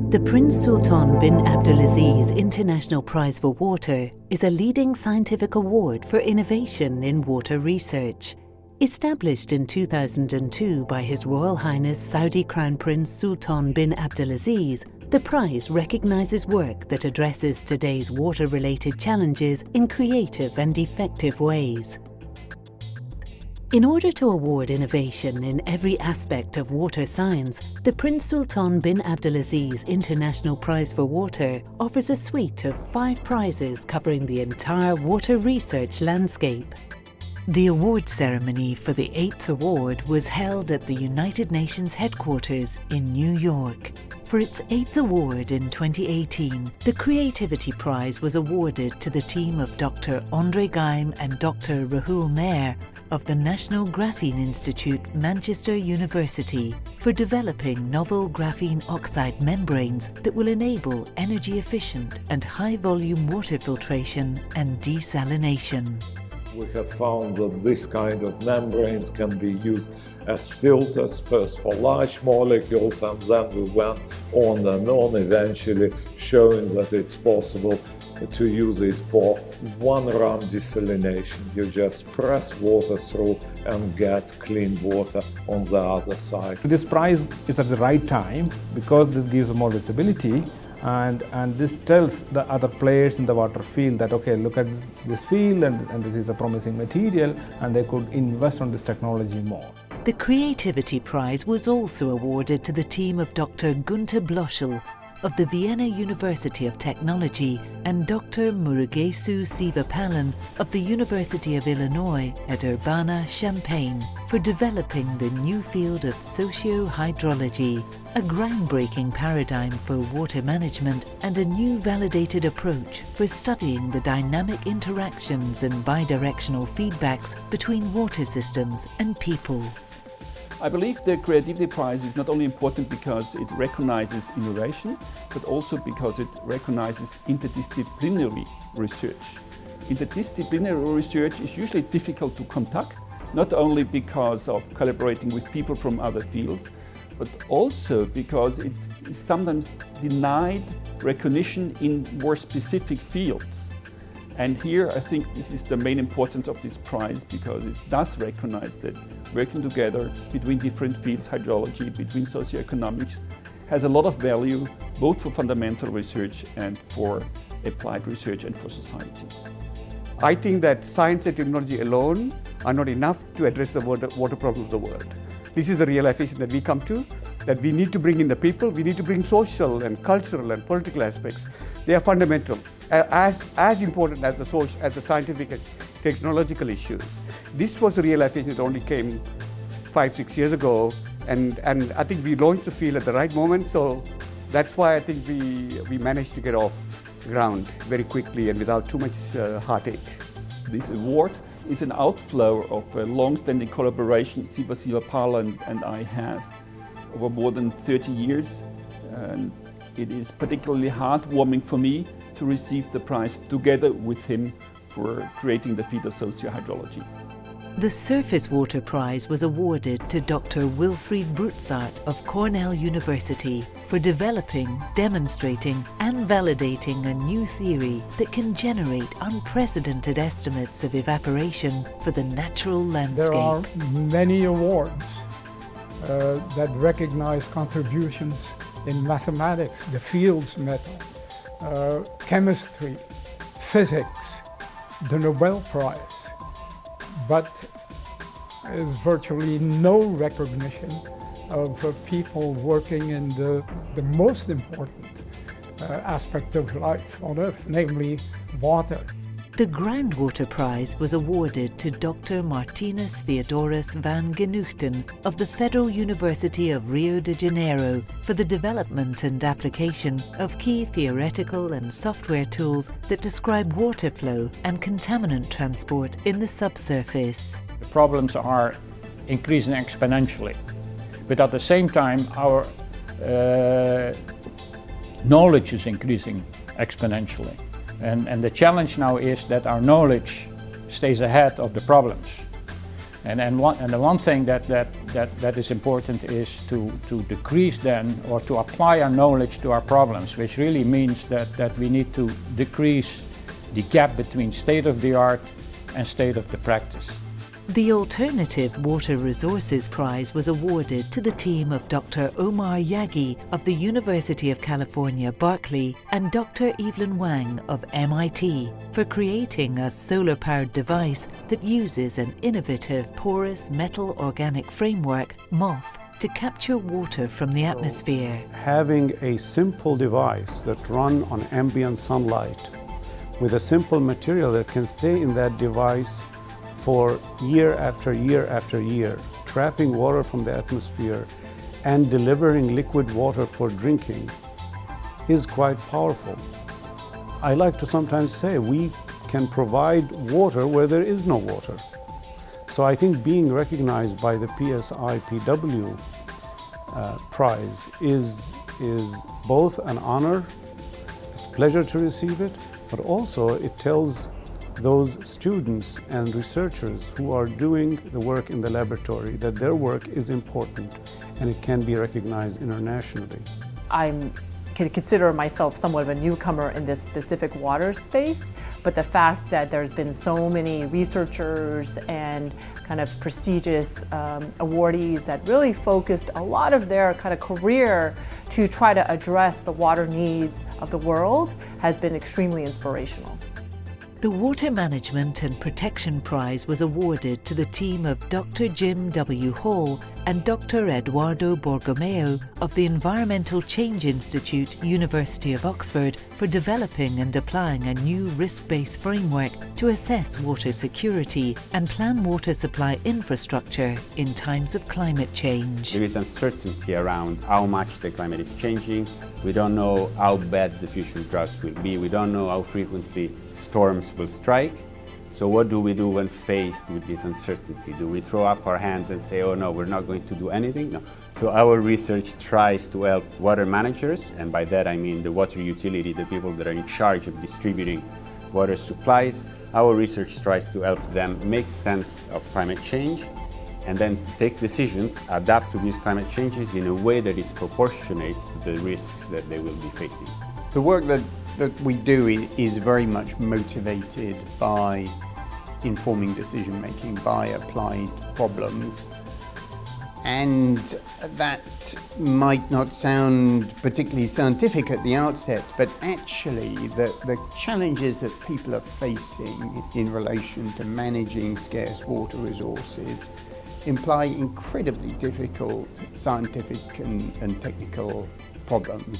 The Prince Sultan bin Abdulaziz International Prize for Water is a leading scientific award for innovation in water research. Established in 2002 by His Royal Highness Saudi Crown Prince Sultan bin Abdulaziz, the prize recognises work that addresses today's water-related challenges in creative and effective ways. In order to award innovation in every aspect of water science, the Prince Sultan bin Abdulaziz International Prize for Water offers a suite of 5 prizes covering the entire water research landscape. The award ceremony for the 8th award was held at the United Nations headquarters in New York. For its 8th award in 2018, the Creativity Prize was awarded to the team of Dr. Andre Geim and Dr. Rahul Nair of the National Graphene Institute, Manchester University, for developing novel graphene oxide membranes that will enable energy-efficient and high-volume water filtration and desalination. We have found that this kind of membranes can be used as filters, first for large molecules, and then we went on and on, eventually showing that it's possible to use it for one-run desalination. You just press water through and get clean water on the other side. This prize is at the right time because this gives more visibility, and this tells the other players in the water field that, okay, look at this field and this is a promising material, and they could invest on this technology more. The Creativity Prize was also awarded to the team of Dr. Gunther Bloschel of the Vienna University of Technology and Dr. Murugesu Sivapalan of the University of Illinois at Urbana-Champaign for developing the new field of socio-hydrology, a groundbreaking paradigm for water management and a new validated approach for studying the dynamic interactions and bidirectional feedbacks between water systems and people. I believe the Creativity Prize is not only important because it recognizes innovation, but also because it recognizes interdisciplinary research. Interdisciplinary research is usually difficult to conduct, not only because of collaborating with people from other fields, but also because it is sometimes denied recognition in more specific fields. And here I think this is the main importance of this prize, because it does recognize that working together between different fields, hydrology, between socioeconomics, has a lot of value both for fundamental research and for applied research and for society. I think that science and technology alone are not enough to address the water problems of the world. This is a realization that we come to, that we need to bring in the people, we need to bring social and cultural and political aspects. They are fundamental, as important as the scientific and technological issues. This was a realization that only came 5-6 years ago, and I think we launched the field at the right moment, so that's why I think we managed to get off the ground very quickly and without too much heartache. This award is an outflow of a long-standing collaboration Siva Sivapalan and I have over more than 30 years. And it is particularly heartwarming for me to receive the prize together with him for creating the field of socio-hydrology. The Surface Water Prize was awarded to Dr. Wilfried Brutzart of Cornell University for developing, demonstrating and validating a new theory that can generate unprecedented estimates of evaporation for the natural landscape. There are many awards that recognize contributions in mathematics, the Fields Medal, chemistry, physics, the Nobel Prize. But there is virtually no recognition of people working in the most important aspect of life on Earth, namely water. The Groundwater Prize was awarded to Dr. Martinus Theodorus van Genuchten of the Federal University of Rio de Janeiro for the development and application of key theoretical and software tools that describe water flow and contaminant transport in the subsurface. The problems are increasing exponentially, but at the same time our knowledge is increasing exponentially. And the challenge now is that our knowledge stays ahead of the problems. And the one thing that is important is to decrease then, or to apply our knowledge to our problems, which really means that we need to decrease the gap between state of the art and state of the practice. The Alternative Water Resources Prize was awarded to the team of Dr. Omar Yaghi of the University of California, Berkeley, and Dr. Evelyn Wang of MIT for creating a solar-powered device that uses an innovative porous metal organic framework, MOF, to capture water from the atmosphere. Having a simple device that runs on ambient sunlight with a simple material that can stay in that device for year after year after year, trapping water from the atmosphere and delivering liquid water for drinking is quite powerful. I like to sometimes say we can provide water where there is no water. So I think being recognized by the PSIPW prize is both an honor, it's a pleasure to receive it, but also it tells those students and researchers who are doing the work in the laboratory that their work is important and it can be recognized internationally. I can consider myself somewhat of a newcomer in this specific water space, but the fact that there's been so many researchers and kind of prestigious awardees that really focused a lot of their kind of career to try to address the water needs of the world has been extremely inspirational. The Water Management and Protection Prize was awarded to the team of Dr. Jim W. Hall and Dr. Eduardo Borgomeo of the Environmental Change Institute, University of Oxford, for developing and applying a new risk-based framework to assess water security and plan water supply infrastructure in times of climate change. There is uncertainty around how much the climate is changing. We don't know how bad the future droughts will be. We don't know how frequently storms will strike. So what do we do when faced with this uncertainty? Do we throw up our hands and say, oh no, we're not going to do anything? No. So our research tries to help water managers, and by that I mean the water utility, the people that are in charge of distributing water supplies. Our research tries to help them make sense of climate change and then take decisions, adapt to these climate changes in a way that is proportionate to the risks that they will be facing. The work that we do is very much motivated by informing decision making, by applied problems. And that might not sound particularly scientific at the outset, but actually the challenges that people are facing in relation to managing scarce water resources imply incredibly difficult scientific and technical problems.